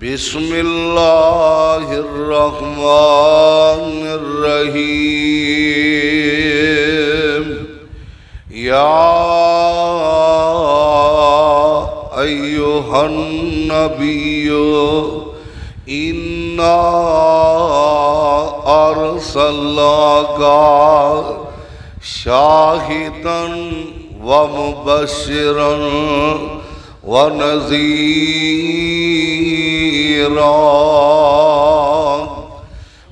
बिस्मिल्लाहिर्रहमानिर्रहीम। या अय्युहन नबिय्यु इन्ना अरसलनाका शाहिदन व मुबश्शिरन व नज़ीरा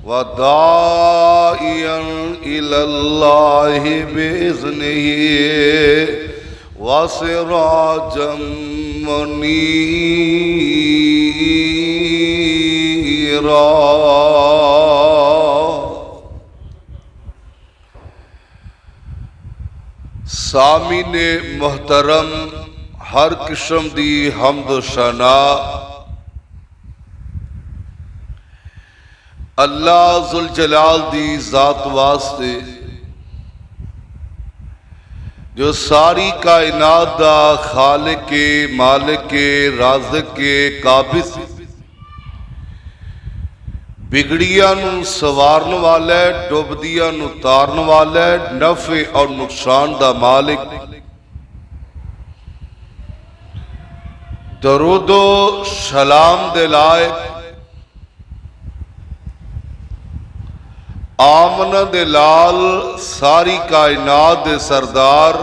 व दाइयन इलल्लाहि बिइज़्निही व सिराजम मुनीरा। सामीने मोहतरम, हर किस्म दी हम्द सना अल्लाह जुल जलाल दी जात वास्ते जो सारी कायनात दा खालिक के मालिक के राज़िक के काबिज बिगड़िया नू सवारन वाला है, डुबदिया नू तारन वाला है, नफे और नुकसान दा मालिक। दरूदो सलाम दे लायक आमना दे लाल सारी कायनात दे सरदार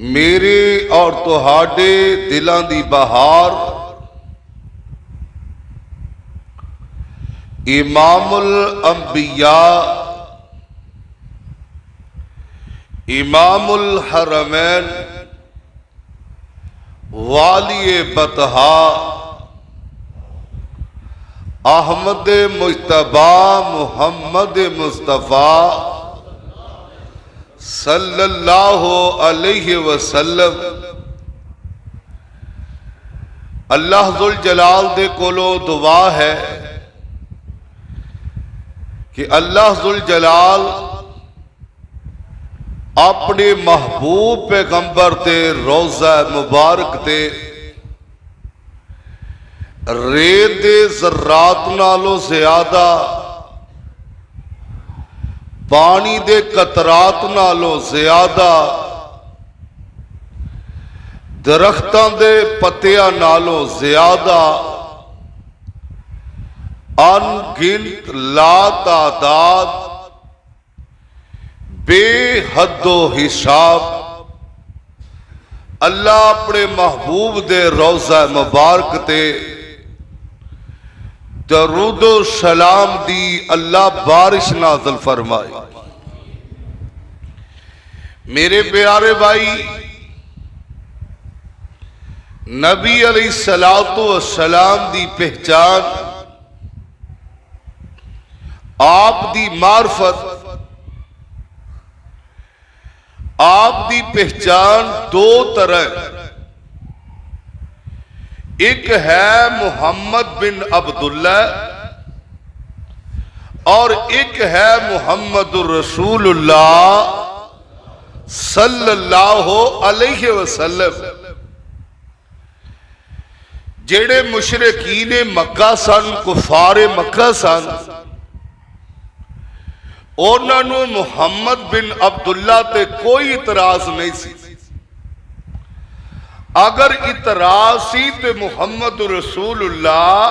मेरे और तुहाडे दिलां दी बहार इमामुल अंबिया इमामुल हरमैन वालिए बतहा अहमद मुज्तबा मुहम्मद मुस्तफ़ा सल्लल्लाहु अलैहि वसल्लम अल्लाह जुल जलाल दे कोलो दुआ है कि अल्लाह जुल जलाल अपने महबूब पैगंबर ते रोज़ा मुबारक ते रेत दे ज़र्रात नालों ज्यादा पानी दे कतरात नालों ज्यादा दरख्तां दे पत्तियां नालों ज्यादा अनगिनत लातादाद बेहदो हिसाब अल्लाह अपने महबूब दे रोज़ा मुबारक ते दरूदो सलाम दी अल्लाह बारिश नाज़िल फरमाए। मेरे प्यारे भाई, नबी अलैहिस्सलातु वस्सलाम दी पहचान, आप दी मार्फत, आप दी पहचान दो तरह, एक है मुहम्मद बिन अब्दुल्ला और एक है मुहम्मदुर रसूलुल्लाह सल्लल्लाहु अलैहि वसल्लम। जेड़े मुशरिकीन मक्का सन, कुफारे मक्का सन, उन्होंने मुहम्मद बिन अब्दुल्ला ते कोई इतराज नहीं सी। अगर इतराज सी तो मुहम्मद रसूलुल्लाह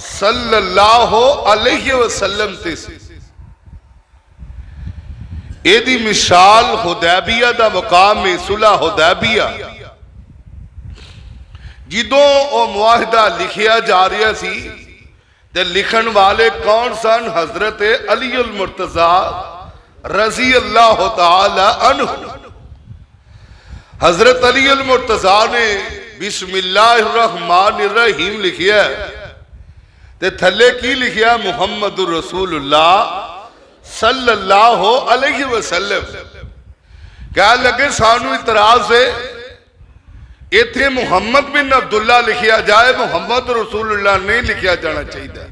सल्लल्लाहु अलैहि वसल्लम ते सी। एदी मिसाल हुदैबिया दा मुकाम है, सुलह हुदैबिया। जिदों वो मुआहिदा लिखिया जा रहा सी ते लिखन वाले कौन सन? हजरत अली अल मुर्तजा रजी अल्लाह तआला अन्हु। हजरत अली अल मुर्तजा ने बिस्मिल्लाहिर्रहमानिर्रहीम लिखिया ते थले की लिखिया? मुहम्मदुर रसूलुल्लाह सल्लल्लाहु अलैहि वसल्लम। कह लगे सानू इतराज है, इथे मुहम्मद बिन अब्दुल्ला लिखिया जाए, मुहम्मद रसूलुल्लाह नहीं लिखिया जाना चाहिए।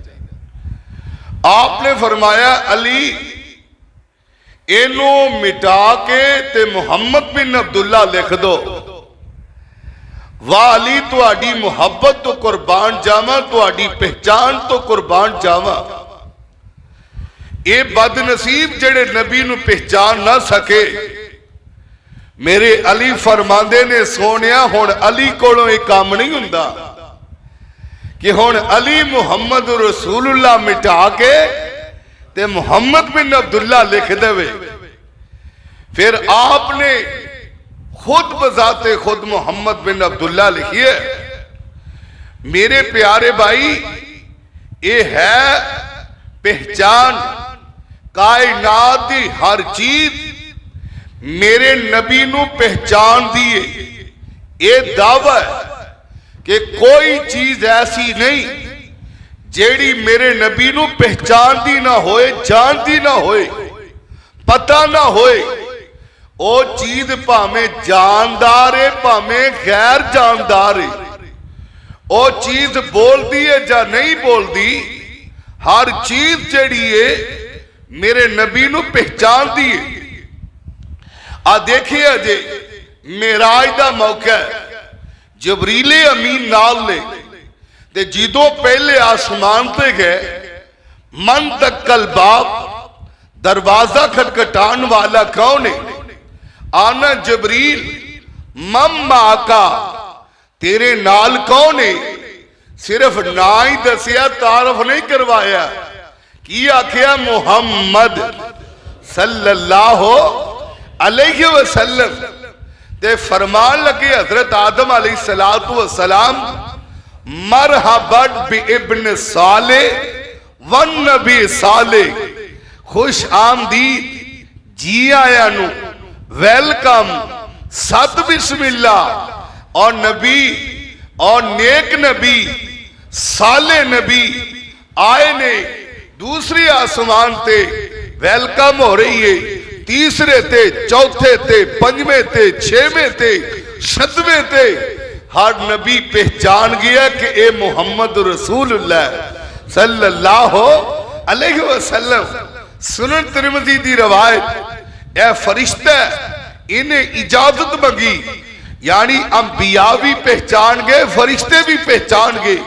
आपने फरमाया अली इनू मिटा के ते मुहम्मद बिन अब्दुल्ला लिख दो। वाह अली तुहाडी मुहब्बत तो कुर्बान जावा, तुहाडी पहचान तो कुर्बान जावा। ये बदनसीब जेड़े नबी नू पहचान ना सके, मेरे अली फरमांदे ने सोनिया हुण अली कोलों ये काम नहीं हुंदा कि हुण अली मुहम्मद रसूलुल्लाह मिटा के ते मुहम्मद बिन अब्दुल्ला लिख देवे। फिर आपने खुद बजाते खुद मोहम्मद बिन अब्दुल्ला लिखिए। मेरे प्यारे भाई, ये है पहचान। कायनात की हर चीज मेरे नबी नू पहचान दिए। ये दावा है कि कोई चीज ऐसी नहीं जेड़ी मेरे नबी नू पहचानती ना होए, जानती ना होए, पता ना होए। वो चीज भावें जानदार है भावें गैर जानदार है, वो चीज बोलती है या नहीं बोलती, हर चीज जेड़ी है मेरे नबी नू पहचानती है। आ देखिए अजे मेराज का मौका है, जबरीले अमीन नाल ने ते जिदों पहले आसमान ते गए, मन तकल बाप, दरवाजा खटखटान वाला कौन है? आना जबरील, मम्मा का तेरे नाल कौन है? सिर्फ ना ही दसिया, तारफ नहीं करवाया। की आखिया? मुहम्मद सल्लल्लाहु अलैहि वसल्लम। ते फरमान लगे हजरत आदम अलैहिस्सलातु वस्सलाम, मरहबत बि इब्न साले वन नबी साले, खुश आमदीद, जी आया नु, वेलकम, सत बिस्मिल्ला। और नबी और नेक नबी साले नबी आए ने दूसरे आसमान ते, वेलकम हो रही है। तीसरे ते, चौथे ते, पंजवें ते, छेवें ते, सतवें ते हर नबी पहचान गया कि ए मुहम्मद रसूलुल्लाह सल्लल्लाहु अलैहि वसल्लम। सुनन तिरमिज़ी दी रवायत, ए फरिश्ता इन्हें इजाजत मंगी, यानी अंबिया भी पहचान गए, फरिश्ते भी पहचान गए।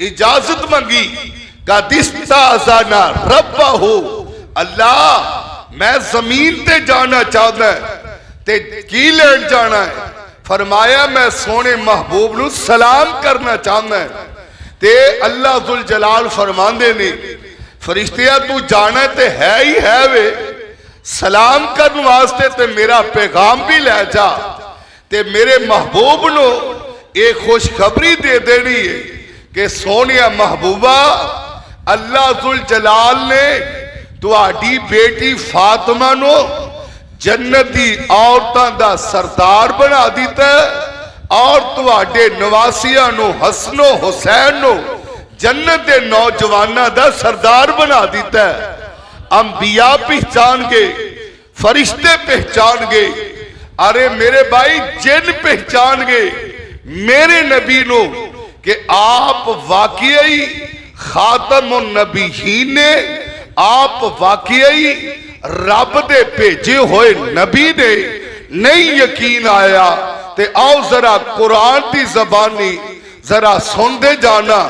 इजाजत मंगी, कदिस्ताज़ना रब्बहु, अल्लाह मैं जमीन ते जाना चाहता है, ते की लेन जाना है? फरमाया मैं सोने महबूब नू सलाम करना चाहता है। ते अल्लाह जुल जलाल फरमांदे ने, फरिश्तिया तू जाना ते है ही है वे, सलाम करने वास्ते ते मेरा पैगाम भी ले जा। ते मेरे महबूब नो ये खुशखबरी दे देनी है कि सोनिया महबूबा, अल्लाह जुल जलाल ने तुहाडी बेटी फातिमा नो जन्नत दी औरतां दा सरदार बना दिता और तुहाडे नवासियां नो हसनो हुसैन नो जन्नत दे नौजवानां दा सरदार बना दिता। अंबिया पहचान गए, फरिश्ते पहचान गए, अरे मेरे भाई जिन पहचान गए मेरे नबी नो कि आप वाकई खातमुन नबीयीन ने, आप वाकई रब दे भेजे हुए नबी ने। नहीं यकीन आया ते आओ जरा कुरान की जबानी जरा सुनते जाना।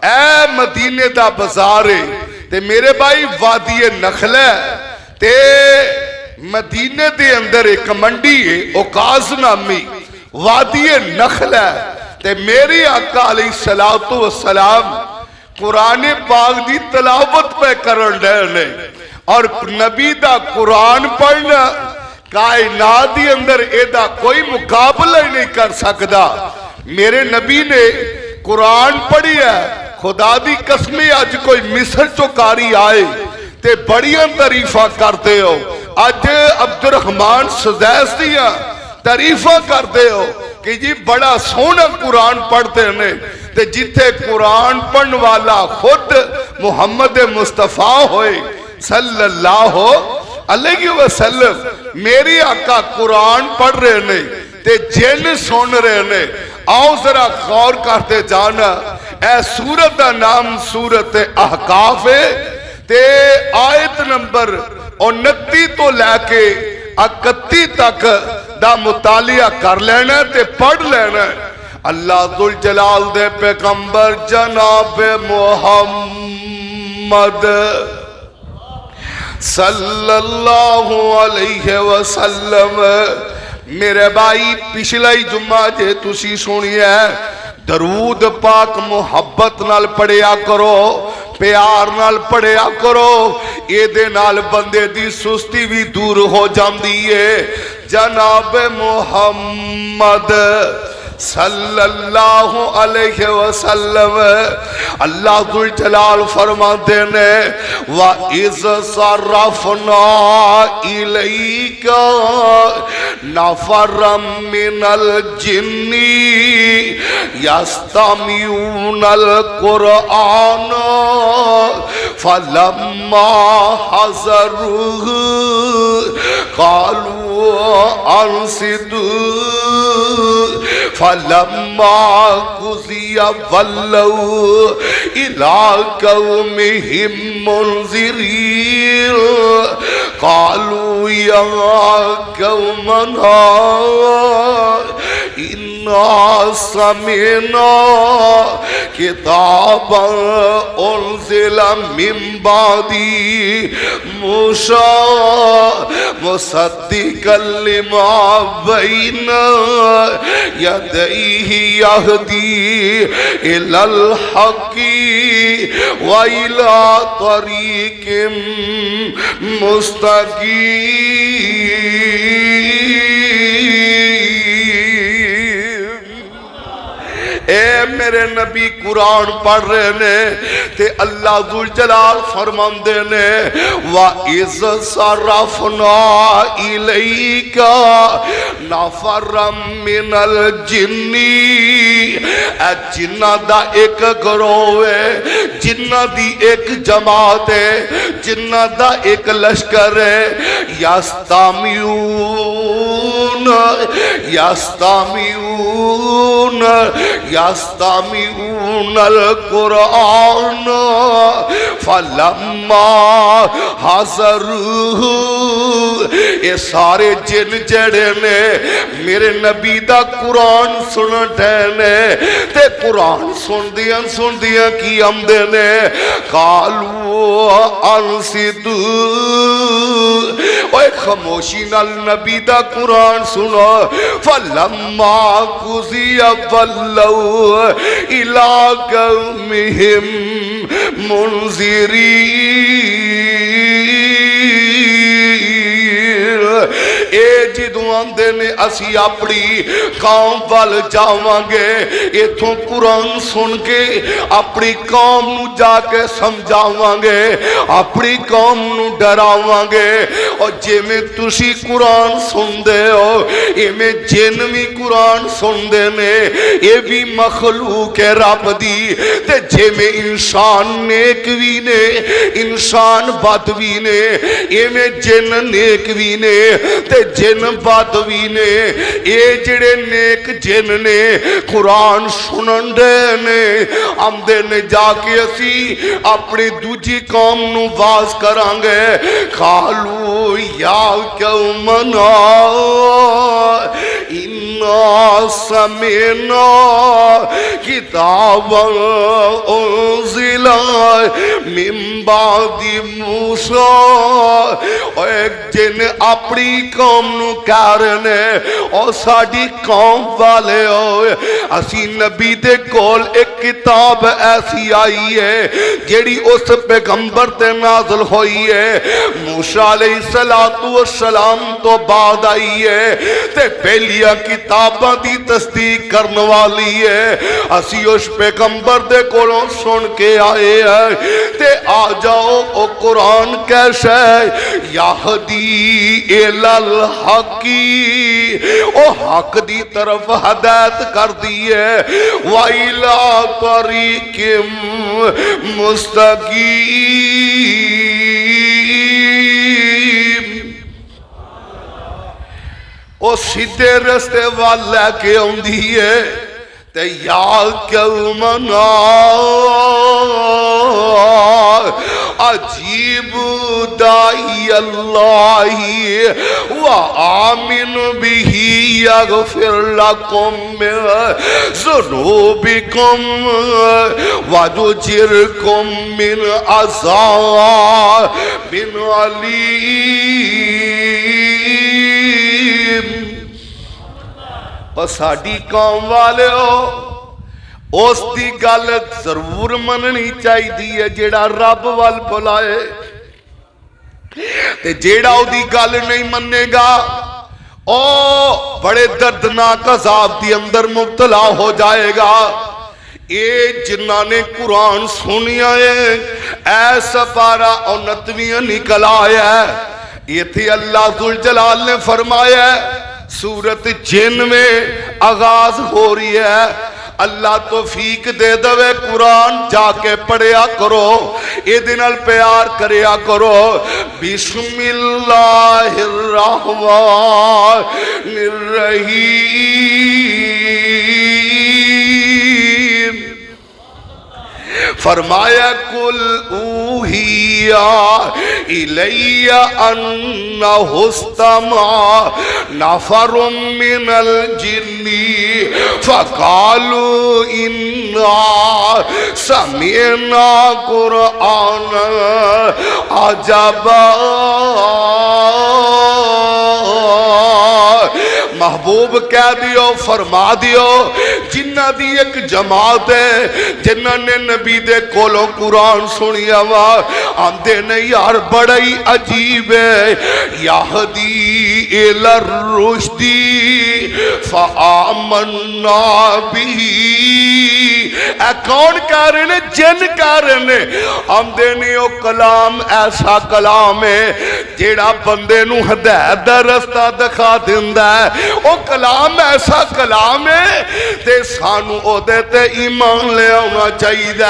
ए मदीने दा बाजार है ते मेरे भाई वादी नखला ते मदीने दे अंदर एक मंडी है औकाज नामी, वादी नखला ते मेरी आका अलैहिस्सलातु वस्सलाम कुरान पाक दी तलावत पे करन डे और नबी दा कुरान पढ़ना कायनात दी अंदर एदा कोई मुकाबला ही नहीं कर सकता। मेरे नबी ने कुरान पढ़ी है, खुदा दी कसमें अज कोई मिस्र चो कारी आए ते बड़ियां तारीफा करते हो। अज अब्दुर्रहमान सुदैस दियां तारीफा करते हो कि जी बड़ा सोहना कुरान पढ़ते ने। ते जिथे कुरान पढ़ने वाला खुद मुहम्मद मुस्तफा होए सल्लल्लाहु अलैहि वसल्लम, मेरी आका कुरान पढ़ रहे ने ते जिन सुन रहे ने। आओ जरा गौर करते जाना। ए सूरत का नाम सूरत अहकाफ है ते आयत नंबर 29 तो लैके 31 तक दा मुतालिया कर लेना ते पढ़ लेना। अल्लाह दुल जलाल दे पैगंबर जनाब मोहम्मद सल्लल्लाहु अलैहि वसल्लम। मेरे भाई पिछला ही जुम्मा जे तुसी सुनिया दरूद पाक मुहब्बत नाल पढ़िया करो, प्यार नाल पढ़िया करो, ये नाल बंदे दी सुस्ती भी दूर हो जाती है। जनाब मुहम्मद सल्लल्लाहु अलैहि वसल्लम अल्लाह दुल जलाल फरमाते ने व इज़ सरफना इलैका नफरम मिनल जिन्नी यस्तमिऊनल कुरआन फलम्मा हज़रुहु क़ालू अंसितू फलम्मा कुज़िया वल्लौ इला कौमिहिम मुनज़िरीन क़ालू या कौमना इन्ना समिअना किताबन उन्ज़िला मिन बादी मूसा मुसद्दिक़न लिमा बैना यदैहि यहदी इलल हक़्क़ि व इला तरीक़िम मुस्तक़ीम। ए मेरे नबी कुरान पढ़ रहे ने ते अल्लाह जुल जलाल फरमांदे ने वा इज़ सरफना इलैका नफरम मिनल जिन्नी। ए जिन्ना दा एक गिरोह है, जिन्ना दी एक जमात है, जिन्ना दा एक लश्कर है। यस्तामिऊन यस्तामिऊन यस्तामिऊनल कुरआन फलम्मा हज़रुहु। ये सारे जिन जड़े ने मेरे नबी दा कुरान सुन ने ते कुरान सुनदियां सुनदियां की आंदे ने कालू अंसितू। ओए खामोशी नाल नबी दा कुरान सुनो। फलम्मा कुज़िया वल्लौ इला कौमिहिम मुनज़िरीन। ए जिदों आंदे ने असी अपनी कौम वाल जावांगे, इथों कुरान सुन के अपनी कौम नू जाके समझावांगे, अपनी कौम नू डरावांगे। और जिवें तुसी कुरान सुनदे हो इवें जिन भी कुरान सुनदे ने, ये भी मखलूक है रब दी। ते जिवें इंसान नेक भी ने, इंसान बद भी ने, इवें जिन नेक भी ने ते जिन बद भी ने। ये जिहड़े नेक जिन ने कुरान सुनन दे ने, आंदे ने जाके असी अपनी दूजी कौम नू वाज करांगे। खालू या कौमना इन्ना समिअना किताबन उन्ज़िला मिन बादी मूसा। और जिन अपनी कौम नू कह रहे ने और साडी कौम वाले हो, असी नबी दे कोल एक किताब ऐसी आई है जेड़ी उस पैगंबर ते नाज़िल हुई है, मूसा अलैहिस्सलातु वस्सलाम तो बाद आई है ते पहलिया किताबां दी तस्दीक करने वाली है। असी उस पैगंबर दे कोलों सुन के आए हैं ते आ जाओ ओ कुरान कैसा है। याहदी इलल हक़्क़ि, ओ हक दी तरफ हदायत कर दी है। वाइला तरीक़िम मुस्तक़ीम, ओ सीधे रस्ते वाल लैके आउंदी है। ते या कौमना अजीब दाई अल्लाही व आमिन बिही यगफिर लकुम मिन ज़ुनूबिकुम व युजिरकुम मिन अज़ाबिन अलीम। और साडी कौम वाले उस दी गल जरूर मननी चाहिए जेड़ा रब वाल बुलाए, ते जेड़ा उदी गल नहीं मनेगा ओ बड़े दर्दनाक अज़ाब दी अंदर मुब्तला हो जाएगा। ये जिन्ना ने कुरान सुनिया है ऐसा पारा 29 निकल आया है। इथे अल्लाह जुल जलाल ने फरमाया सूरत जिन में आगाज हो रही है। अल्लाह तौफीक दे दवे कुरान जाके पढ़िया करो, इहदे नाल प्यार करिया करो। बिस्मिल्लाहिर्रहमानिर्रहीम। फरमाया कुल ऊहिया इलैया अन्नहु इस्तमा नफरुम मिनल जिन्नी फकालू इन्ना समिअना कुरआनन अजबा। महबूब कह दियो फरमा दियो जिन्ना दी एक जमात है जिन्ना ने नबी दे कोलों कुरान सुनिया वा आंदे ने यार बड़ा ही अजीब है। याहदी इलर रुश्दी फआमन्ना बिही। ऐ कौन कह रहे ने? जिन कह रहे ने। आंदे ने ओ कलाम ऐसा कलाम है जेड़ा बंदे नू हिदायत दा रस्ता दिखा दिंदा है। ओ कलाम ऐसा कलाम है ते सानू ओदे ते ईमान ले आना चाहिए।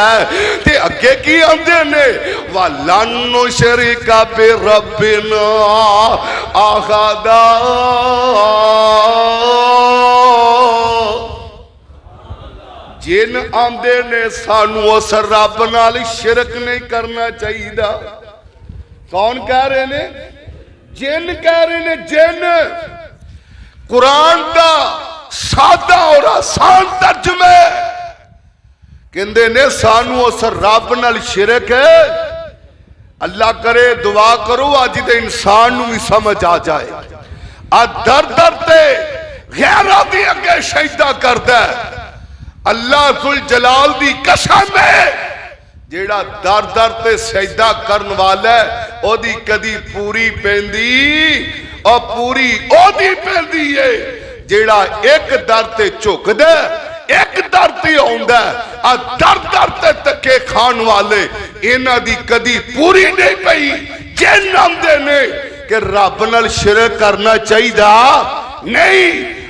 ते अगे की आंदे ने वलन नुशरिका बिरब्बिना अहदा। जिन आंदे ने सानू उस रब नाल शिरक नहीं करना चाहिए। कौन कह रहे ने? जिन कह रहे ने। जिन कुरान का सादा और आसान तर्जुमे कहते ने सानू उस रब नाल शिरक है। अल्लाह करे दुआ करो अज दे इंसान नू भी समझ आ जाए। आ दर दर ते गैरां दी अगे सजदा करदा है। अल्लाह जुल जलाल दी कसम है जेड़ा दर दर ते सजदा करन वाला है ओदी कदी पूरी पैंदी और पूरी ओदी पैंदी है जेड़ा एक दर ते झुकदा एक दर ते आउंदा। आ दर दर ते धक्के खान वाले इन्हां दी कदी पूरी नहीं पई। जिन आंदे ने कि रब नाल शिरक करना चाहिए नहीं।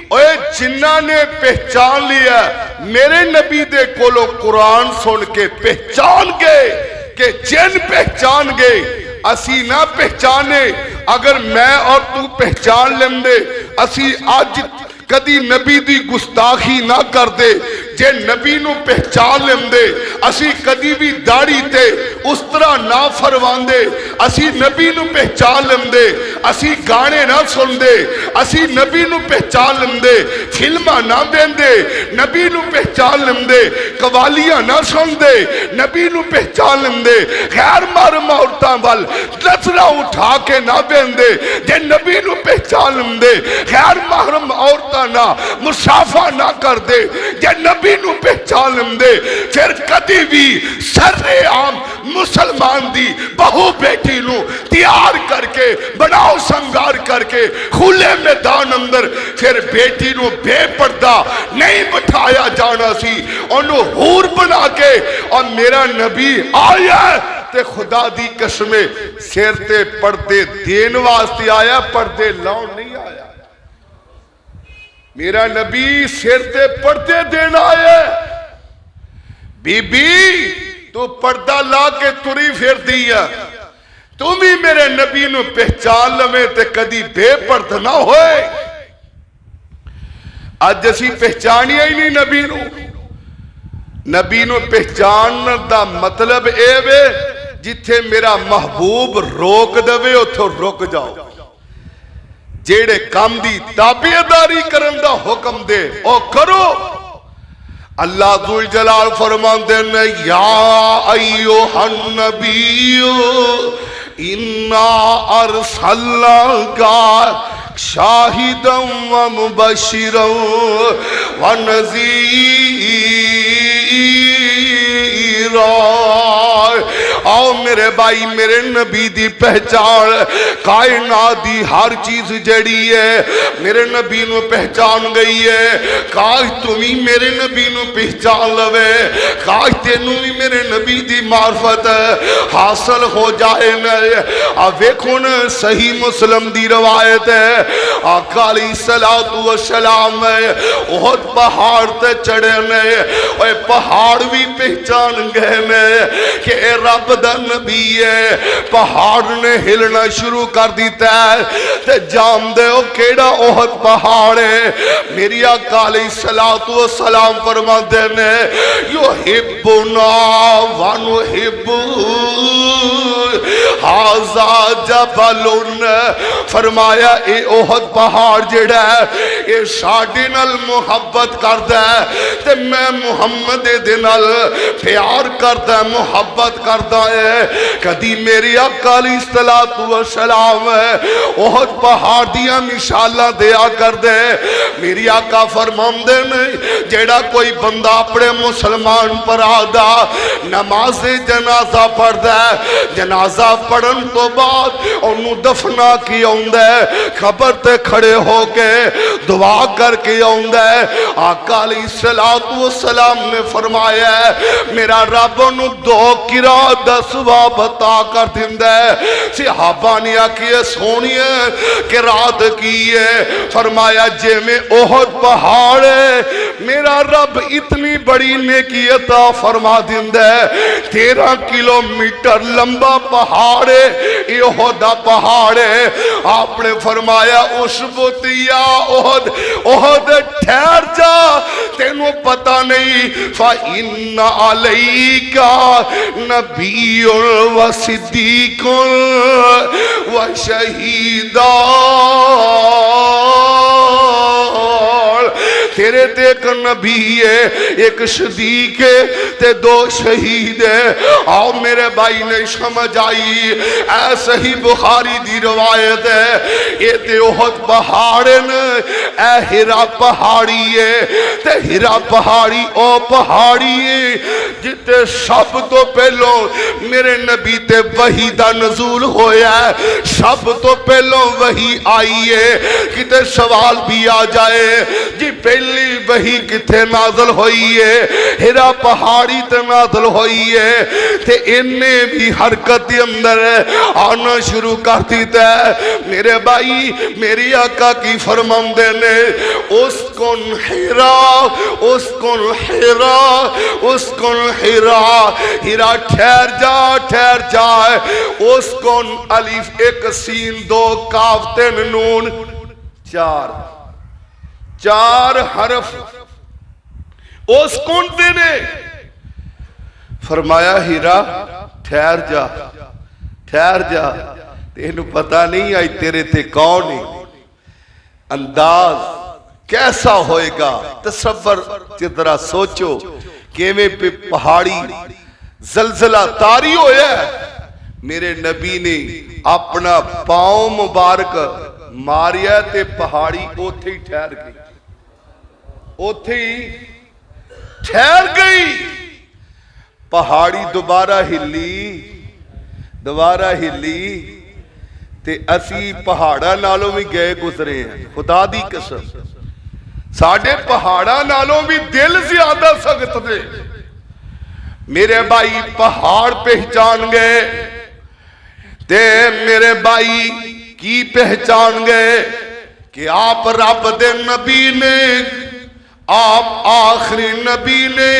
ओए जिन्ना ने पहचान लिया मेरे नबी दे कोलों कुरान सुन के पहचान गए कि जिन पहचान गए असी ना पहचाने। अगर मैं और तू पहचान लेंदे असी अज कदी नबी दी गुस्ताखी ना करदे। जे नबी नू पहचान लेंदे असी कदी भी दाढ़ी ते उस तरह ना फरवांदे। असी नबी नू पहचान लेंदे असी गाने ना सुनदे। असी नबी नू पहचान लेंदे फिल्मा ना वेंदे। नबी नू पहचान लेंदे कवालियां ना सुनदे। नबी नू पहचान लेंदे गैर महरम औरतां वल नजरा उठा के ना वेंदे। जे नबी नू पहचान लेंदे गैर महरम औरतां ना मुसाफा ना करदे। जे नबी नू पहचान लेंदे फिर कदी भी सरेआम मुसलमान दी बहू बेटी नू तैयार करके बनाओ संगार करके खुले मैदान अंदर फिर बेटी नू बेपर्दा नहीं बिठाया जाना सी। ओनू हूर बना के और मेरा नबी आया ते खुदा दी कसमे सिर ते पर्दे देन वास्ते आया, पर्दे लाउन नहीं आया। मेरा नबी सिर ते पर्दे देना है। बीबी तू पर्दा ला के तुरी फिरदी है। तू भी मेरे नबी नू पहचान लवे ते कदी बेपर्द ना होए। अज असी पहचानिया ही नहीं नबी नू। नबी नू पहचान दा मतलब ए वे जिथे मेरा महबूब रोक दवे उथों रुक जाओ, जेड़े काम दी ताबेदारी करन दा हुक्म दे ओ करो। अल्लाह दुल जलाल फरमांदे ने या अय्युहन नबिय्यु इन्ना अरसलनाका शाहिदम व मुबश्शिरम व नज़ीरा। आओ मेरे भाई, मेरे नबी दी पहचान कायनात दी हर चीज जड़ी है मेरे नबी नू पहचान गई है। काश तुम्हें मेरे नबी नू पहचान लवे, काश तेनू भी मेरे नबी दी मार्फत हासिल हो जाए न। आ वेखो न सही मुस्लिम दी रवायत है, आका अलैहिस्सलातु वस्सलाम उहद पहाड़ ते चढ़े ने, ओए पहाड़ भी पहचान गए ने कि रब दा नबी है। पहाड़ ने हिलना शुरू कर दिता है ते जाम दे ओ केड़ा ओहद पहाड़ है। मेरी आका अलैहिस्सलातु वस्सलाम फरमाते ने युहिब्बुना व नुहिब्बु हाज़ा जबलुन। फरमाया ए ओहद पहाड़ जेड़ा है ये साडे नाल मुहब्बत करदा है ते मैं मुहम्मद दे नाल प्यार करदा, मुहब्बत करदा है। कदी मेरी आका अलैहिस्सलातु वस्सलाम ओहद पहाड़ दियां मिसालां दिया करदे। मेरी आका फरमांदे ने जेड़ा कोई बंदा अपने मुसलमान भरा दा नमाज जनाजा पढ़दा है, जनाजा पढ़न तो बाद ओनू दफना के आउंदा है, खबर ते खड़े होके दुआ करके आउंदा है। आका अलैहिस्सलातु वस्सलाम ने फरमाया मेरा रब ओनू दो किरा दसवा बता कर दिंदा है। सहाबा ने आखिए सोनिए कि रात की है। फरमाया जिवें ओहद पहाड़ है मेरा रब इतनी बड़ी नेकी अता फरमा दिंदा है। 13 किलोमीटर लंबा पहाड़ है ये ओहद दा पहाड़ है। आपने फरमाया उस बुतिया ओहद ओहद ठहर जा, तेनू पता नहीं फा इन्ना अलैका नबियुन व सिद्दीकुन व शहीदा। तेरे ते एक नबी है, एक सदीक है ते 2 शहीद है। आओ मेरे भाई ने समझ आई ऐ सही बुखारी दी रवायत है। ये ते ओहद पहाड़ न ऐ हिरा पहाड़ी है ते हिरा पहाड़ी ओ पहाड़ी है जिते सब तो पहलों मेरे नबी ते वही दा नज़ूल होया है। सब तो पहलों वही आई है। किते सवाल भी आ जाए जी पहली वही किथे नाज़िल हुई है, हिरा पहाड़ी ते नाज़िल हुई है ते इन्ने भी हरकत के अंदर आना शुरू कर दिता है। मेरे भाई मेरी आका की फरमांदे ने उसकुन हिरा उसकुन हिरा उसकुन हिरा। हिरा ठहर जा उसकुन अलिफ 1 सीन 2 काफ 3 नून 4 हरफ उस कौन देने। फरमाया हीरा ठहर जा तेनू पता नहीं आई तेरे ते कौन है। अंदाज कैसा होएगा तसव्वुर जरा सोचो किवें पे पहाड़ी जलजला तारी होया। मेरे नबी ने अपना पांव मुबारक मारिया ते पहाड़ी ओथे ही ठहर गई, ओथे ही ठहर गई। पहाड़ी दोबारा हिली ते असी पहाड़ा नालों भी गए गुजरे हैं। खुदा दी कसम साडे पहाड़ा नालों भी दिल ज्यादा सख्त थे। मेरे भाई पहाड़ पहचान गए ते मेरे भाई की पहचान गए कि आप रब दे नबी ने, आप आखिरी नबी ने,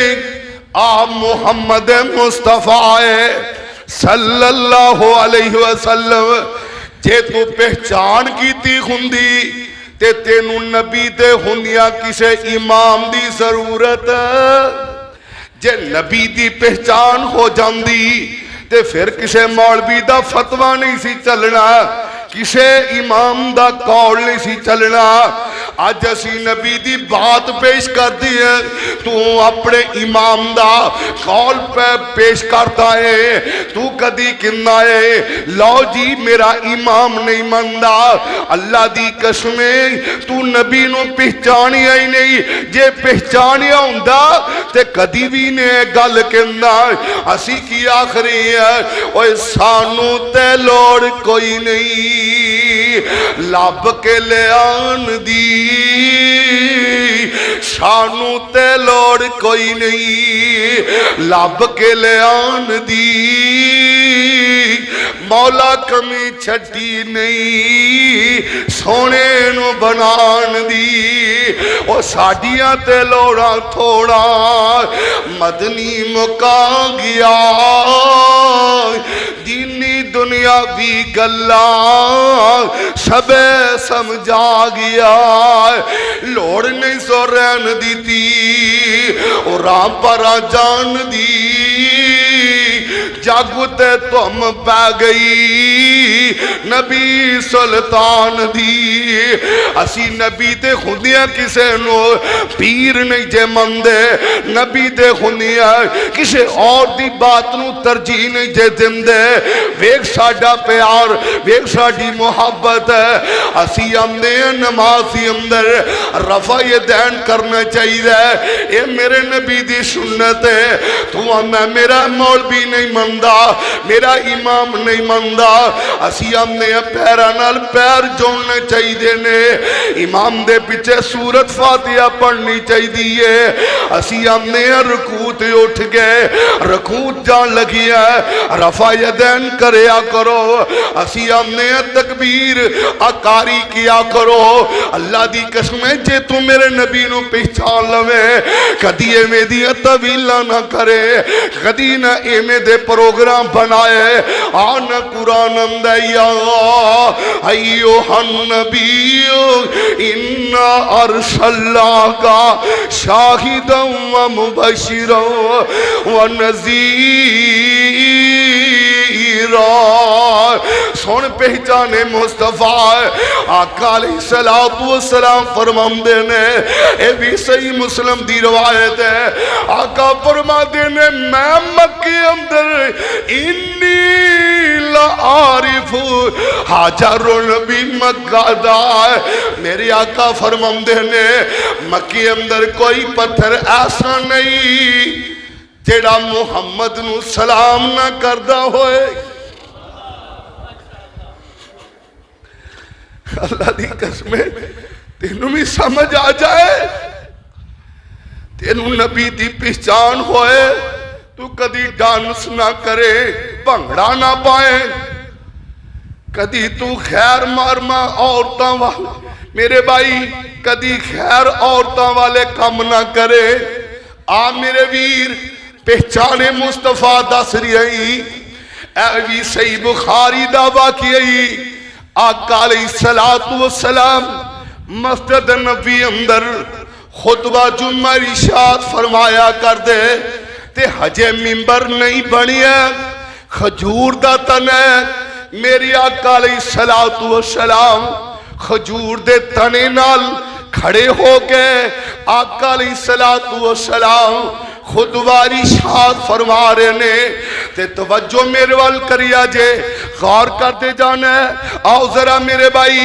आप मुहम्मद मुस्तफा सल्लल्लाहु अलैहि वसल्लम। जे तू पहचान की हुंदी ते तेनू नबी दे हुंदिया किसे इमाम दी जरूरत। जे नबी दी पहचान हो जाती ते फिर किसी मौलवी दा फतवा नहीं सी चलना, किसे इमाम दा कौल नहीं सी चलना। अज असी नबी दी बात पेश कर दी है, तू अपने इमाम दा कौल पे पेश करता है। तू कदी किन्ना है लो जी मेरा इमाम नहीं मनदा, अल्लाह दी कसमे तू नबी नू पहचानिया ही नहीं। जे पहचानिया हुंदा ते कदी भी ने गल कहंदा। असी की आखरी है ओए सानू ते लोड़ कोई नहीं लब के ले आन दी, सानू ते लोड़ कोई नहीं लब के ले आन दी। मौला कमी छड्डी नहीं सोने नू बनान दी। ओ साडियां ते लोड़ा थोड़ा मदनी मुका गया, दीनी दुनियावी गल्ला सबे समझा गया। लोड़ नहीं सो रहन दी और राम पर जान दी, जग ते तुम पै गई नबी सुल्तान दी। असी नबी ते खुदिया किसे नो पीर नहीं जे मंदे, नबी ते खुदिया किसे और दी बात नू तरजीह नहीं जे दिंदे। वेख साडा प्यार, वेख साडी मुहब्बत है। असी आंदे नमाज़ी अंदर रफा ये दैन करना चाहिए, ये मेरे नबी दी सुन्नत है। तू आंदा मेरा मौलवी नहीं मनदा, मेरा इमाम नहीं मनदा। असी आंदे पैरां नाल पैर जोड़ने चाहिए ने, इमाम दे पिछे सूरत फातिहा पढ़नी चाहिए। असी आंदे रुकू ते उठ गए, रुकू जान लगी है रफा यदैन करया करो। असी आंदे तकबीर आकारी किया करो। अल्लाह दी कसम है जे तू मेरे नबी नू पहचान लवे कदी एवें दी तवीला ना करे, कदी ना एवें दे प्रोग्राम बनाए। आन कुरान अंदया अयो हन्नबियो इन्ना अरसलनाका शाहिदन व मुबशिरन व नज़ीरा। सुन पहचाने मुस्तफा आका अलैहिस्सलातु वस्सलाम फरमांदे ने, ये भी सही मुस्लिम दी रवायत है। आका फरमाते ने मैं मक्के अंदर इन्नी लारिफु हाजरुन भी मक्कादा। मेरे आका फरमाते ने मक्के अंदर कोई पत्थर ऐसा नहीं जेड़ा मुहम्मद नू सलाम ना करदा होए। अल्लाह दी कसम तेनू भी समझ आ जाए, तेनू नबी दी पहचान होए, तू कदी डांस ना करे, भंगड़ा ना पाए, कदी तू खैर मारमा औरतां वाले मेरे भाई कदी खैर औरतां वाले काम ना करे। आ मेरे वीर पहचाने मुस्तफा दस रही, ऐ भी सही बुखारी दा वाक़िया आका अलैहिस्सलातु वस्सलाम मस्जिद नबी अंदर खुतबा जुम्मा इरशाद फरमाया कर दे ते हजे मिंबर नहीं बनिया, खजूर दा तन है। मेरे आका अलैहिस्सलातु वस्सलाम खजूर दे तने नाल खड़े हो गए। आका अलैहिस्सलातु वस्सलाम खुतबा इरशाद फरमा रहे ने ते तवज्जो मेरे वाल करिया जे, गौर करते जाना। आओ जरा मेरे भाई,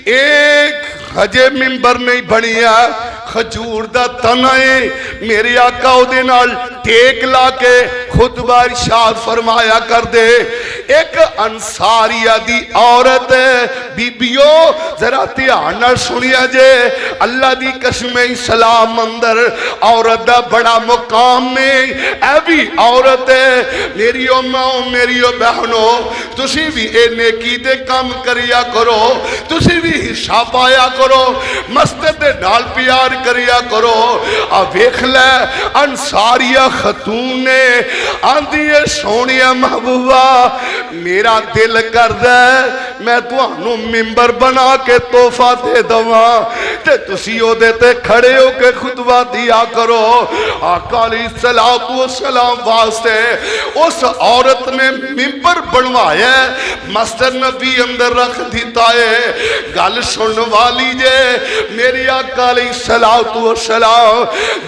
एक हजे मिंबर नहीं बनिया, खजूर दा तना है। मेरे आका उहदे नाल टेक ला के खुतबा इरशाद फरमाया कर दे। एक अंसारिया दी औरत बीबियो जरा ध्यान नाल सुनिया जे, अल्लाह दी कसम सलाम अंदर औरत दा बड़ा मुकाम ने। ऐ भी औरत मेरियो माओ मेरियो बहनो, तुसी भी ए नेकी दे काम करिया करो, तुसी भी हिस्सा पाया करो, मस्जिद दे नाल प्यार करिया करो। आ वेख ले अंसारिया खतून ने आंदी है सोनिया महबूबा मेरा दिल करदा मैं तुहानू मिंबर बना के तोहफा दे दवां ते तुसी ओदे ते खड़े हो के खुतबा दिया करो। आका अलैहिस्सलाम वास्ते उस औरत ने मिंबर बनवाया, मस्जिद नबी अंदर रख दिता है। गल सुन वाली जे मेरी आका अलैहिस्सलाम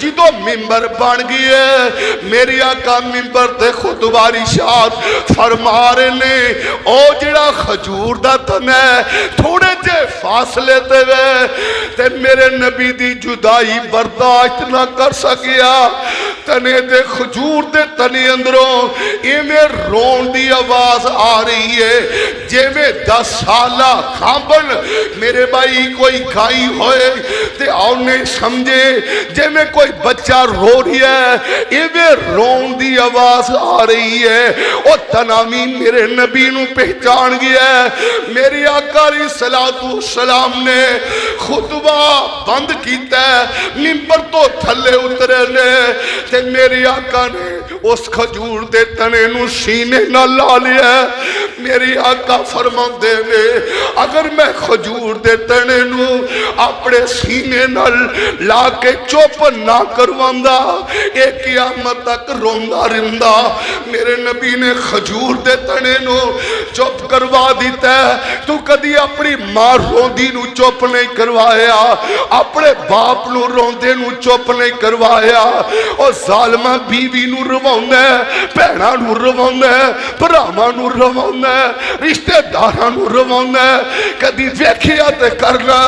जो मिंबर बन गई है, मेरी आका मिंबर ते खुतबा इरशाद फरमा रहे ने, ओ जिहड़ा खजूर दा तन है थोड़े जे फासले ते मेरे नबी दी जुदाई बर्दाश्त ना कर सकिया। तने दे खजूर दे तने अंदरों इवें रोन दी आवाज आ रही है जिवें 10 साला खांबन मेरे भाई कोई खाई होए ते औने समझे जिवें कोई बच्चा रो रही है, इवें रोन दी आवाज आ रही है। ओ तनामी मेरे नबी नू पहचान गया। मेरी आका अलैहिस्सलाम ने खुतबा बंद किया, मिंबर तो थले उतरे ने ते मेरी आका ने उस खजूर दे तने नू सीने नाल ला लिया। मेरी आका फरमाते ने अगर मैं खजूर दे तने नू अपने सीने नाल ला के चुप ना करवांदा ये क़यामत तक रोंदा रिंदा। मेरे नबी ने खजूर दे तने नू चुप करवा दिता। तू कदी अपनी मां रोंदी नू चुप नहीं करवाया, अपने बाप नू रोंदे नू चुप नहीं करवाया। और जालमा बीवी नू रवाउंदा, भैणां नू रवाउंदा, भरावां नू रवाउंदा, रिश्तेदारां नू रवाउंदा। कदी वेखिया ते करना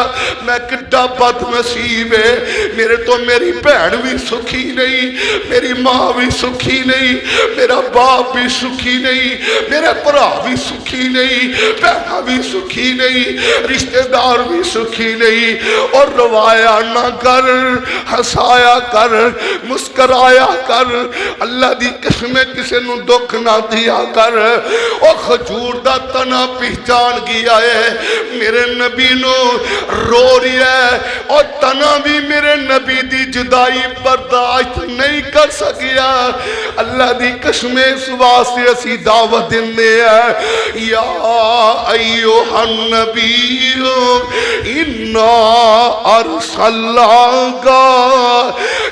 मैं किड्डा बदनसीब है, मेरे तो मेरी भैन भी सुखी नहीं, मेरी मां भी सुखी नहीं, मेरा बाप भी सुखी नहीं, मेरे भरा भी सुखी नहीं, भैन भी सुखी नहीं, रिश्तेदार भी सुखी नहीं। और रवाया ना कर, हसाया कर, मुस्कराया कर, अल्लाह दी कसम किसी नू दुख ना दिया कर। ओ खजूर दा तना पहचान गया है, मेरे नबी नू रो रही है। और तना भी मेरे नबी दी जुदाई बर्दाश्त नहीं कर सकिया। अल्लाह दी कसम इस वास्ते असी दावत देंदे हैं, या अय्युहन नबीय्यु इन्ना अरसलनाका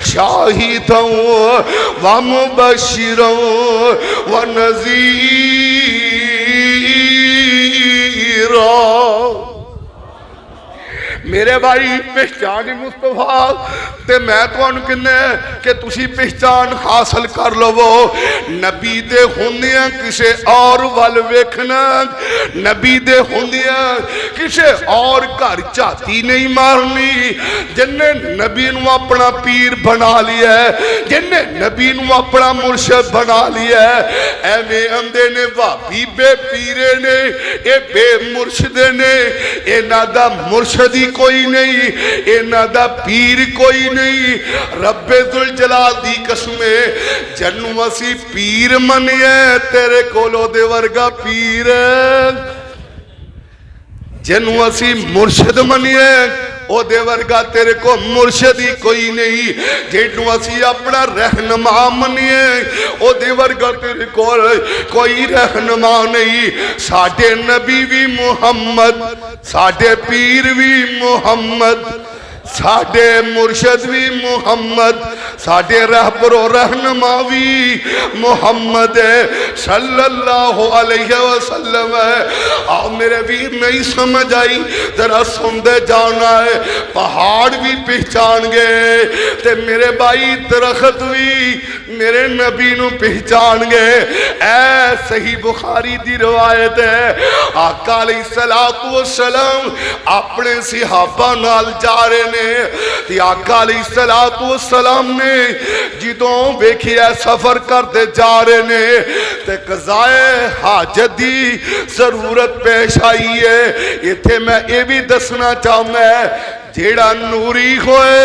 शाहिदन व मुबश्शिरन व नज़ीरा। मेरे भाई पहचान मुस्तफा ते मैं तुहानू कहना कि तुसी पहचान हासिल कर लवो। नबी दे हुंदियां किसे और वल वेखना, नबी दे हुंदियां किसे और घर झाती नहीं मारनी। जिन्ने नबी नू अपना पीर बना लिया, जिन्ने नबी नू अपना मुर्शद बना लिया, एवें आंदे ने भाभी बे पीरे ने, ये बे मुर्शदे ने, इन्हां दा मुर्शद ही कोई नहीं, इन्हां दा पीर कोई नहीं। रब्बे जुल जलाल दी कसम जन्नू असी पीर मनिए, तेरे कोलो दे वर्गा पीर। जन्नू असी मुर्शद मनिए ओदे वर्गा तेरे को मुर्शद ही कोई नहीं। जेनू असी अपना रहनुमा मनिए ओदे वर्गा तेरे को कोई रहनुमा नहीं। साडे नबी भी मुहम्मद, साडे पीर भी मुहम्मद, साडे मुर्शद भी मुहम्मद, साडे रहबरो रहनुमा भी मुहम्मद सल्लल्लाहु अलैहि वसल्लम। आओ मेरे वीर नहीं समझ आई जरा सुनते जाना है। पहाड़ भी पहचान गए ते मेरे भाई दरख्त भी मेरे नबी नू पहचान गए। ऐ सही बुखारी दी रवायत है, आका अलैहिस्सलातु वस्सलाम अपने सहाबा नाल जा रहे ने। आका अलैहिस्सलातु वस्सलाम ने जिदों वेखिया सफर करते जा रहे ने ते कज़ाए हाजत दी जरूरत पेश आई है। इत्थे मैं ये भी दसना चाहना जेड़ा नूरी होए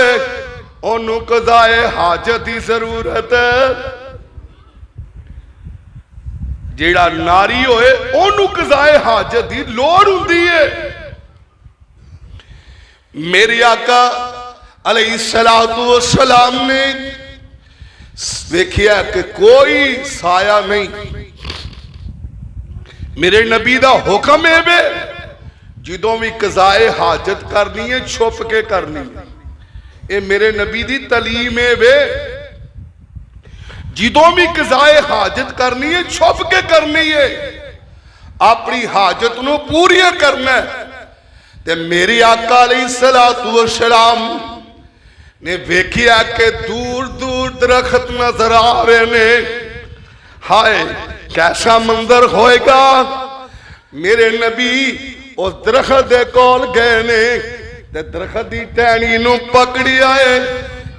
ओनू कज़ाए हाजत की जरूरत, जेड़ा नारी होए ओनू कज़ाए हाजत की लोड़ हुंदी है। मेरे आका अलैहिस्सलातु वस्सलाम ने देखिया कि कोई साया नहीं। मेरे नबी दा हुक्म है वे जिदों भी कज़ाए हाजत करनी है छुप के करनी है। ये मेरे नबी दी तलीम है वे। जिदों भी कज़ाए हाजत करनी है छुप के करनी है, अपनी हाजत नूं पूरियां करना है। ते मेरी आका अलैहिस्सलातु वस्सलाम ने वेखिया कि दूर दूर दरख्त नजर आ रहे ने। हाय कैसा मंजर होएगा। मेरे नबी उस दरख्त दे कोल गए ने ते दरख्त दी टहनी नूं पकड़ी आए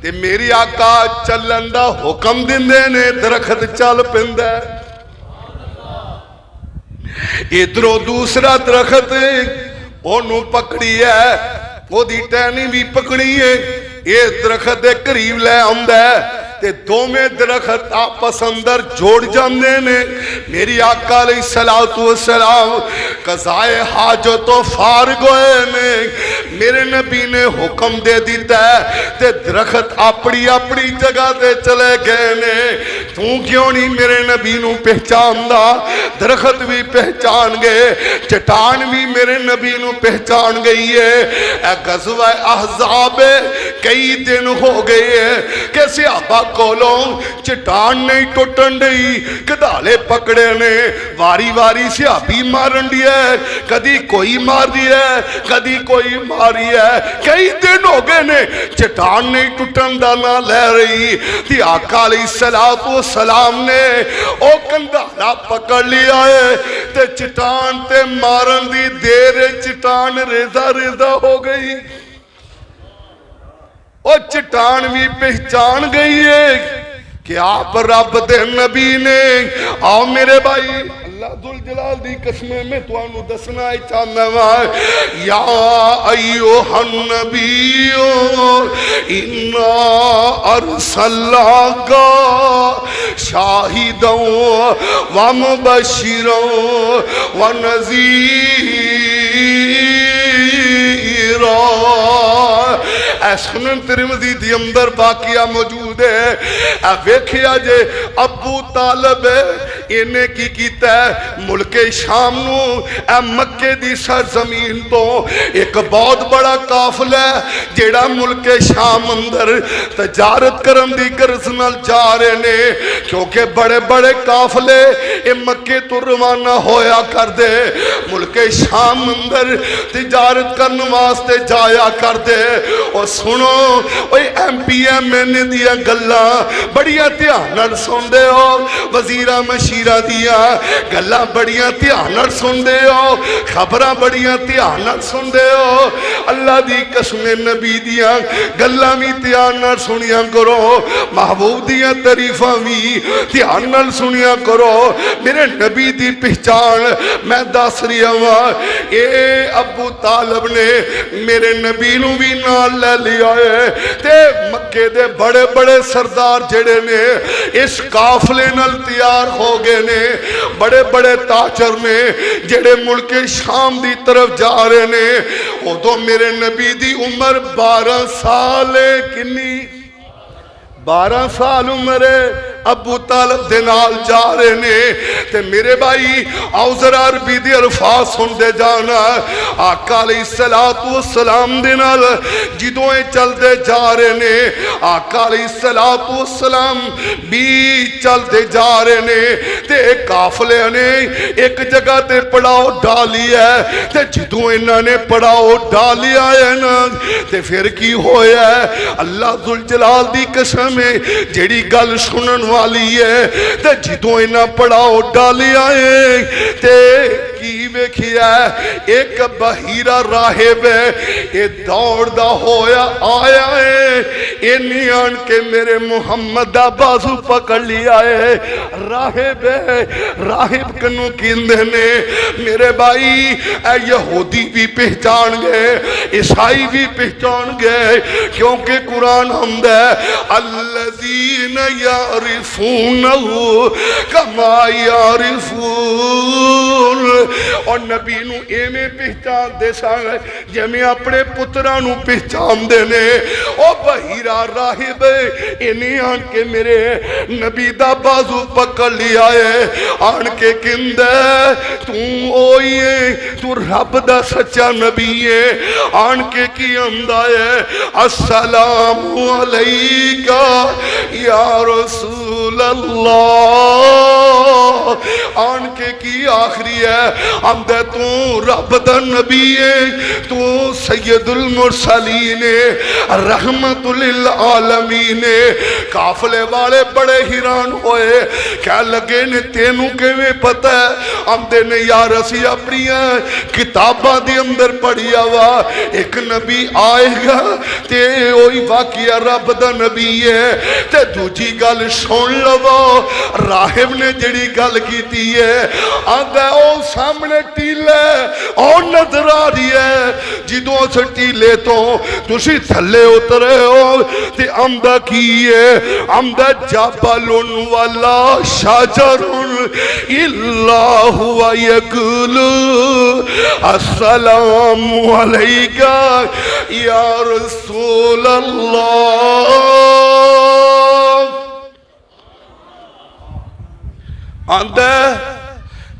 ते मेरी आका चलन दा हुक्म दिंदे ने, दरख्त चल पैंदा। इधरों दूसरा दरख्त ओनू पकड़ी है, ओदी टहनी भी पकड़ी है, ये दरख्त दे करीब लै आंदा ते दोवें दरख्त आपस अंदर जोड़ जाते ने। मेरी आका अलैहिस्सलातु वस्सलाम कज़ाए हाजत तो फारिग होए ने। मेरे नबी ने हुक्म दे दिता ते दरख्त अपनी अपनी जगह ते चले गए ने। तू क्यों नहीं मेरे नबी नू पहचानदा? दरख्त भी पहचान गए, चट्टान भी मेरे नबी नू पहचान गई है। गज़वा अहज़ाब कई दिन हो गए है कि सहाबा कोलों चट्टान नहीं टुटन दी, कदाले पकड़े ने, वारी वारी सहाबी मारन दी है, कदी कोई मार दी है, कदी कोई मारी है। कई दिन हो गए ने चट्टान नहीं टुटन दा ना ले रही। ते आका अलैहिस्सलातु वस्सलाम ने ओ कंधाला पकड़ लिया है ते चट्टान ते मारन दी देर चट्टान रेजा रेजा हो गई। और चट्टान भी पहचान गई है कि आप रब दे नबी ने। आओ मेरे भाई, अल्लाह दुल जलाल दी कसमें मैं तुहानू दसना चाहना वा, या अय्युहन नबियो इन्ना अरसलनाका शाहिदन व मुबश्शिरन व नज़ीरा। सुनन तिरमिज़ी दी अंदर वाक़िया मौजूद है। वेखिया जे अबू तालिब इन्हें की कीता है, मुल्के शाम नू मक्के दी सरजमीन तो एक बहुत बड़ा काफिला जेड़ा मुल्के शाम अंदर तजारत करन दी गर्ज नाल जा रहे ने, क्योंकि बड़े बड़े काफिले ये मक्के तो रवाना होया करदे, मुल्के शाम अंदर तजारत करने वास्ते जाया करदे। और सुनो MPMN दिया गल्लां बड़िया ध्यान नाल सुनदे हो, वजीरा मशीरा दिया गल्लां बड़िया ध्यान नाल सुनदे हो, खबरां बड़िया ध्यान नाल सुनदे हो। अल्लाह दी कसमें नबी दिया गल्लां भी ध्यान नाल सुनिया करो, महबूब दिया तारीफां भी ध्यान नाल सुनिया करो। मेरे नबी दी पहचान मैं दस रहा वां। ये अबू तालिब ने मेरे नबी नू भी नाल ले लिया है ते मक्के दे बड़े बड़े सरदार जेड़े ने इस काफले नाल तैयार हो गए ने। बड़े बड़े ताजर ने जेड़े मुल्के शाम दी तरफ जा रहे ने। उदों मेरे नबी दी उम्र 12 साल है। किन्नी? 12 साल उम्र है। अबू तालिब दे नाल जा रहे ने ते मेरे भाई आओ जरा अरबी दे अल्फाज सुनते जाना। आका अलैहिस्सलातु वस्सलाम दे नाल जिदों चलते जा रहे ने, आका अलैहिस्सलातु वस्सलाम भी चलते जा रहे ने ते काफले ने एक जगह ते पड़ाव डाली है ते जिदों इन्हां ने पड़ाव डालिया है ना ते फिर की होया? अल्लाह जुल जलाल दी कसम है जेड़ी गल सुनन वाली है ते जिदों इन्हां पड़ाव डालिया है ते की वेखिया? एक बहीरा राहिब है, ये दौड़दा होया आया है, इन्हीं आन के मेरे मुहम्मद दा बाजू पकड़ लिया है। राहिब है, राहिब कनू कहंदे ने मेरे भाई ए यहूदी भी पहचान गए, ईसाई भी पहचान गए, क्योंकि कुरान हमदा अल्लज़ीन यारिफूनहु कमा यारिफून। और नबी नू एवें पहचान दे सन जिवें अपने पुत्रां नू पहचानदे ने। ओ बहीरा राहिब इन्हें आन के मेरे नबी दा बाजू पकड़ लिया है, आन के कहंदा तू ओही है, तू रब दा सच्चा नबी है। आन के की आंदा है अस्सलामु अलैका या रसूल रसूल अल्लाह आन के की आखरी है आंदे तू रब दा नबी है तू सैयदुल मुरसलीन रहमतुल लिल आलमीन। काफले वाले बड़े हैरान होए कह लगे ने तेनू किवें पता है आंदे ने यार असी अपनी किताबां दे अंदर पढ़िया वा एक नबी आएगा ते ओही वाकिया रब दा नबी है। ते दूजी गल सुन लवो राहिब ने जिहड़ी गल कीती है आंदा ओ सामने टीला ओ नजर आ रही है जिदों उस टीले तो तुसी थल्ले उतरे हो ते आंदा की है आंदा जाबलुन वाला शाजरुन इल्ला हुवा यकुलु अस्सलामु अलैका या रसूल अल्लाह। आंदा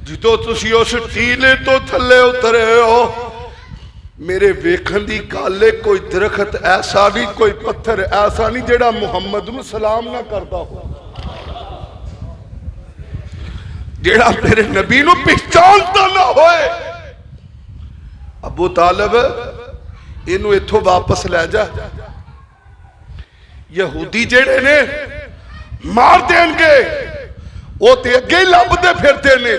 जो तुसी उस टीले तो थले उतरे हो मेरे वेखन की गल है कोई दरखत ऐसा नहीं कोई पत्थर ऐसा नहीं जेड़ा मुहम्मद नूं सलाम ना करता हो जेड़ा मेरे नबी नूं पहचानता ना होए। अबू तालिब इनू इथों वापस लै जा यहूदी जेड़े ने मार देंगे वो तो अगे लभदे फिरते ने।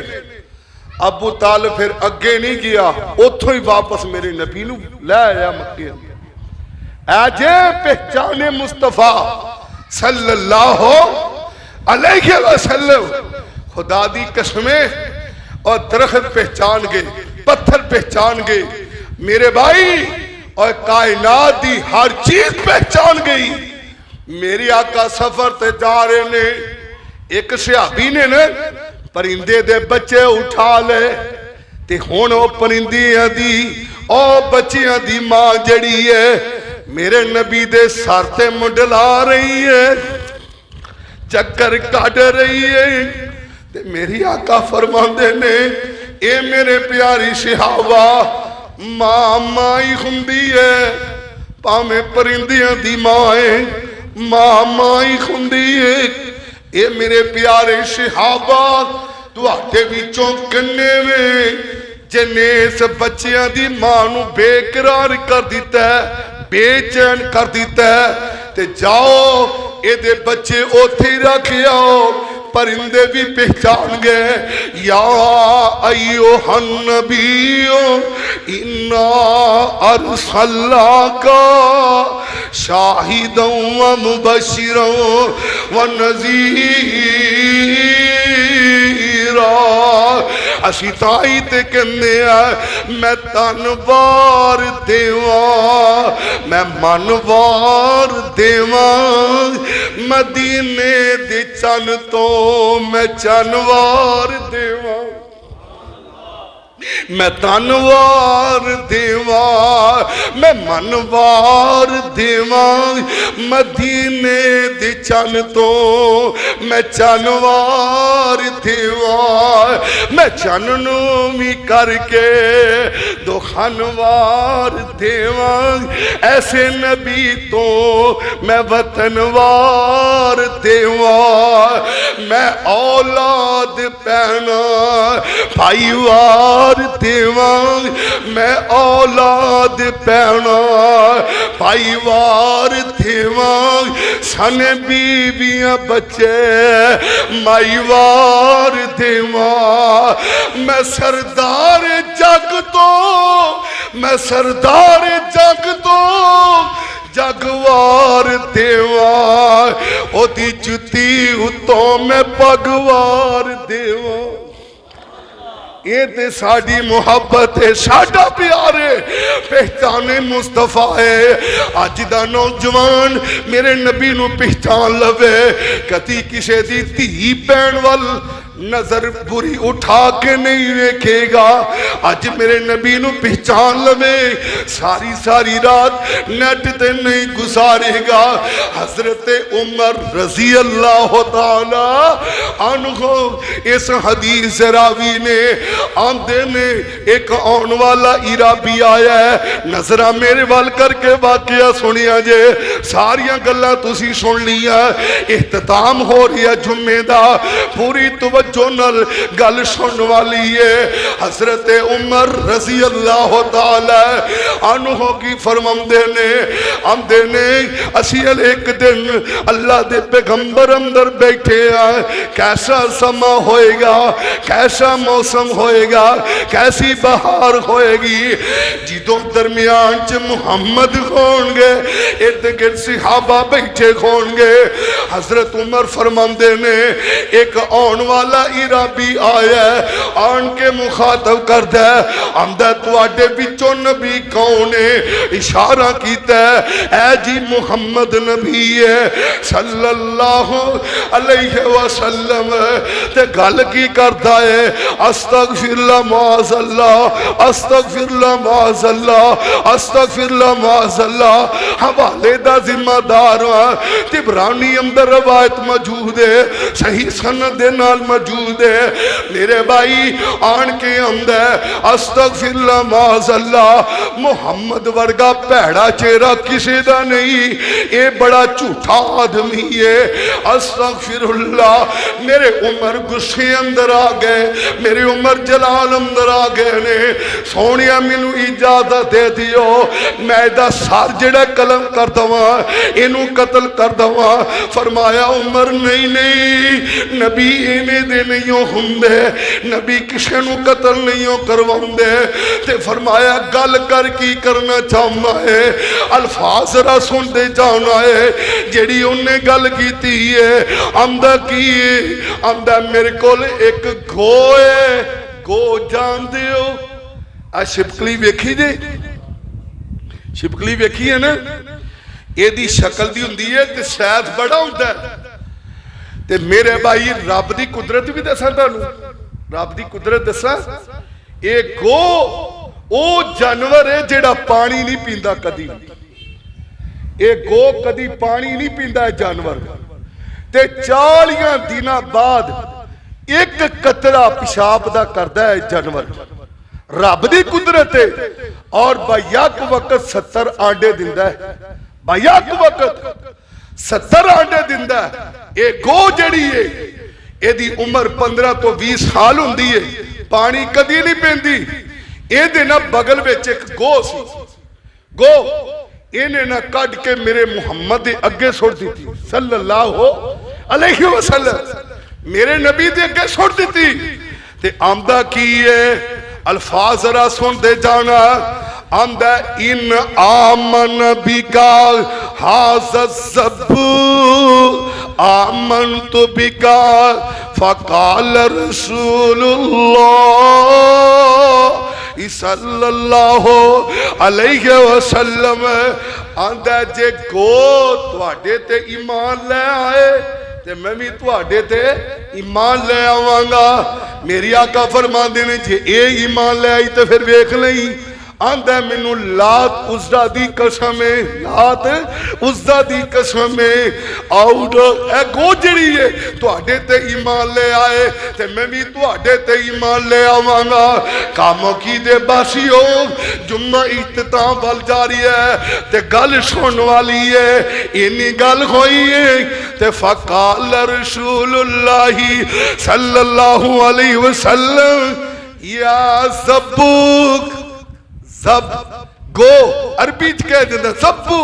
अबू तालिब फिर अगे नहीं गया उथों ही वापस मेरे नबी नूं लै आया मक्के ऐजे पहचाने मुस्तफा सल्लल्लाहु अलैहि वसल्लम। खुदा दी कसमें और दरख्त पहचान गए पत्थर पहचान गए मेरे भाई और कायनात दी हर चीज पहचान गई। मेरे आका सफर ते जा रहे ने एक सहाबी ने न परिंदे दे बच्चे उठा ले ते हुण ओ परिंदियां दी ओ बच्चियां दी मां जड़ी है मेरे नबी दे सर ते मुंडला रही है चक्कर काट रही है ते मेरी आका फरमांदे ने ए मेरे प्यारी सिहावा मां माई हुंदी है भावें परिंदियां दी मां है मां माई हुंदी है। ए मेरे प्यारे सिहाबा तुहाडे विचों किन्ने वे जिन्हें इस बच्चियां दी मां नूं बेकरार कर दिता है बेचैन कर दिता है ते जाओ एदे बच्चे ओथे रख आओ। परिंदे भी पहचान गए या अय्युहन नबियो इन्ना अरसलनाका शाहिदन व मुबश्शिरन व नज़ीरा। असी ताई ते कहने मैं तनवार देवा मैं मनवार देवा मदीने दे चन तो मैं चनवार देवा मैं तनवार देवा मैं मनवार देवा मदीने दे चन तो मैं चनवार देवा मैं चन नूं भी करके दुखनवार देवा ऐसे नबी तो मैं वतनवार देवा मैं औलाद पैना भाईवार देवा मैं औलाद पैना भाईवार देवा सन बीबियां बच्चे माईवार देवा मैं सरदार जग तो मैं सरदार जग तो जगवार देवा ओदी जुती उतों मैं पगवार देवा। ये ते साड़ी मुहब्बत है साडा प्यार है पहचाने मुस्तफा है। अज दा नौजवान मेरे नबी नूं पहचान लवे कदी किसी दी धी भैन वल नजर बुरी उठा के नहीं वेखेगा। अज मेरे नबी नूं पहचान लवे सारी सारी रात नेट ते नहीं गुजारेगा। हजरत उमर रजी अल्लाह तआला अनहो इस हदीस रावी ने आंदे ने एक आने वाला इराबी आया है, नजरा मेरे वाल करके वाकया सुनिया जे, सारिया गल्लां तुसी सुन लिया। इख्तिताम हो रही है जुम्मे दा, पूरी तवज्जो नाल गल सुनने वाली है। हजरत उमर रजी अल्लाह तआला अन्हु की फरमांदे ने, आंदे ने असी एक दिन अल्लाह दे पैगंबर अंदर बैठे हैं, कैसा समा होएगा, कैसा मौसम होएगा, कैसी बहार होएगी, जिदों दरमियान च मुहम्मद होंगे, इर्द गिर्द सहाबा बैठे होंगे। हजरत उमर फरमांदे ने एक आने वाला इराबी आया, आन के मुखातब करदा आंदा तुहाडे विचों नबी कौन है, इशारा कीता ऐ जी मुहम्मद नबी है सल्लल्लाहु अलैहि वसल्लम। ते गल की करदा है, अस्तगफिरुल्लाह माअल्लाह, अस्तगफिरुल्लाह माअल्लाह, अस्तगफिरुल्लाह माअल्लाह। हवाले दा जिम्मेदार तिबरानी अंदर रवायत मौजूद है, सही सनद दे नाल मौजूद है। मेरे भाई आन के अंदर अस्तगफिरुल्लाह माअल्लाह, मुहम्मद वर्गा भैड़ा चेहरा किसी दा नहीं, ये बड़ा झूठा आदमी है। अस्तगफिरुल्लाह, मेरे उमर गुस्से अंदर आ गए, मेरे उमर जलाल अंदर आ गए ने, सोनिया मैनू इजाजत दे दियो, मैं इहदा सर जिहड़ा कलम कर दवा, इनू कतल कर दवा। फरमाया उमर नहीं नहीं, नबी इवें दे नहीं हुंदे, नबी किसी नू कतल नहीं करवाउंदे। ते फरमाया गल कर की करना चाहना है, अल्फाज जरा सुनते जाना है जेड़ी उन्हें गल की है। आंदा की आंदा मेरे कोल एक गो है, गो जानते हो, आ छिपकली वेखी जे, छिपकली वेखी है ना, एदी शक्ल दी हुंदी है ते सैफ बड़ा हुंदा है। ते मेरे भाई रब दी कुदरत भी दसा तुहानू, रब दी कुदरत दसा, ये गो ओ जानवर है जेड़ा पानी नहीं पींदा कदी, ये गो कदी पानी नहीं पींदा है जानवर। ते 40 दिन बाद एक कतरा पेशाब दा करदा है जानवर, रब दी कुदरत है। और बायक वक्त 70 आंडे दिंदा है, बायक वक्त 70 आंडे दिंदा है। ये गो जड़ी है, एदी उम्र 15 तो 20 साल हुंदी है, पानी कदी नहीं पींदी। एदे ना बगल विच एक गो सी, गो इन्हें ना कट के मेरे मुहम्मद दे अगे सुट दी सल्लल्लाहु अलैहि वसल्लम, मेरे नबी दे अगे सुट दी। ते आंदा की है, अल्फाज जरा सुनते जाना। आंदा इन आमन बिका हाज़ब्बु आमन तो बिका फ़क़ाल रसूलुल्लाह सल्लल्लाहु अलैहि वसल्लम। आंदा जे गो तुहाडे ते ईमान ले आए ते मैं भी तुहाडे ते ईमान ले आवांगा। मेरी आका फरमांदे ने जे ए ईमान ले आई तो फिर वेख लई। आंदा मैनू लात उज़्ज़ा दी कसम है, लात उज़्ज़ा दी कसम है, आउट ए गो जड़ी है तुहाडे ते ईमान ले आए ते मैं भी तुहाडे ते ईमान ले आवांगा। काम की दे बासियो जुम्मा इख्तिताम वल जारी है ते गल सुनने वाली है। इन्नी गल होई है ते फ़क़ाल रसूलुल्लाही सल्लल्लाहु अलैहि वसल्लम या ज़ब्बूक, सब गो अरबी च कह देंदा ज़ब्बू,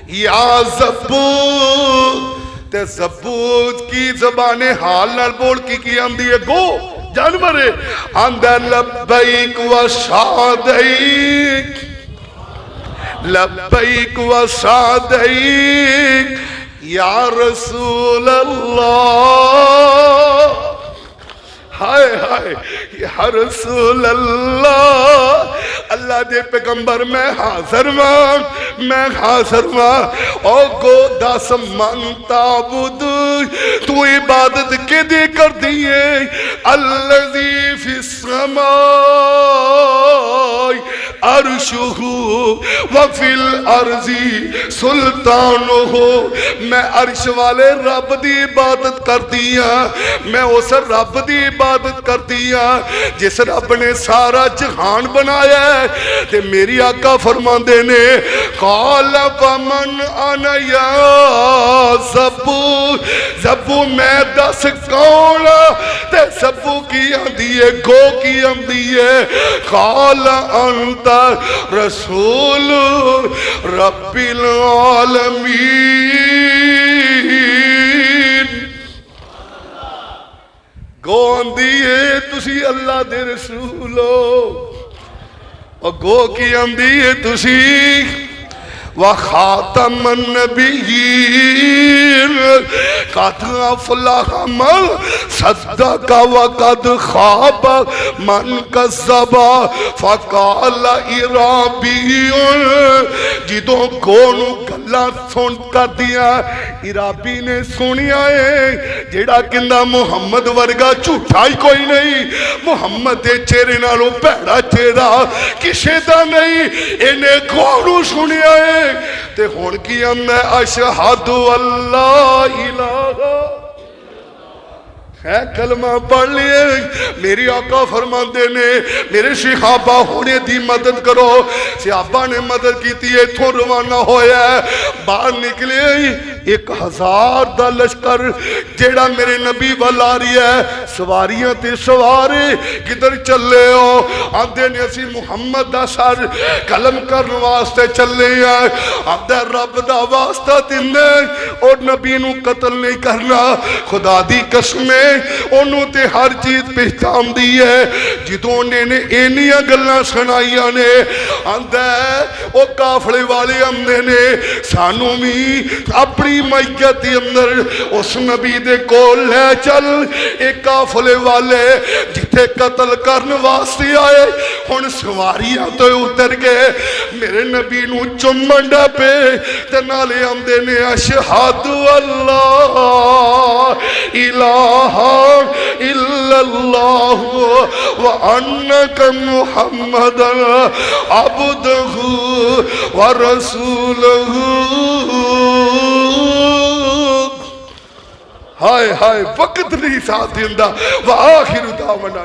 या ज़ब्बू ते ज़ब्बू की ज़बाने हाल नाल बोल की आंदी है, गो जानवर है। आंदा लब्बैक व सादैक, लब्बैक व सादैक या रसूल अल्लाह। हाय हाय या रसूल अल्लाह, अल्लाह दे पैगंबर मैं हाज़र वां, मैं हाज़र वां। ओ गो दस मन ताबुद तू इबादत के दे कर दिए, अल्लज़ी फिस समाई अर्शुहु वफिल अर्जी सुल्तानुहु। मैं अर्श वाले रब दी इबादत करती हाँ, मैं उस रब दी इबादत करती हाँ जिस रब ने सारा जहान बनाया है। ते मेरी आका फरमांदे ने काल वमन अना या ज़ब्बू, ज़ब्बू मैं दस कौन ते ज़ब्बू की आंदी है, गो की आंदी है। काल अंता रसूल रब्बिल आलमीन। गो आंदी है तुसी अल्लाह दे रसूल हो, और गो की आंदी है तुसी व खातमन नबिय्यीन। कद अफ़लह मन सद्दक़ व कद खाब मन कज़्ज़बा फ़क़ाल इराबियुन। जिदों गोनू गल्लां सुन कर दिया इराबी ने सुनिया है जेड़ा कहंदा मुहम्मद वर्गा झूठा ही कोई नहीं, मुहम्मद दे चेहरे नालों भैड़ा चेहरा किसे दा नहीं। इन्हें गोनू सुनिया है ते हुण की मैं अशहदु अल्ला इलाहा है कलमा पढ़ लिए। मेरी आका फरमाते ने मेरे सहाबा होने दी मदद करो। सहाबा ने मदद की, इथों रवाना होया बाहर निकले 1000 दा लश्कर जेड़ा मेरे नबी वाल आ रही है। सवारियां ते सवारे किधर चले हो? आंदे ने असी मुहम्मद दा सर कलम करने वास्ते चले हैं। आंदे रब दा वास्ता दिंदे और नबी नू कतल नहीं करना। खुदा दी कसम ओनू ते हर चीज पहचान दी है। जिदों ने इनियां गल्लां सुनाइयां ने आंदा ओ काफले वाले आंदे ने सानू भी अपनी मैयत के अंदर उस नबी दे कोल ले चल। एक काफले वाले जिथे कतल करने वास्ते आए हुण सवारियां तो उतर गए, मेरे नबी नू चुम्मन डे पे ते नाले आंदे ने अशहदु अल्ला इलाहा इल्लल्लाह व अन्नक मुहम्मदन अब्दुहु व रसूलुहु। हाय हाय वक्त नहीं साथ दिंदा। व आखिर दावना।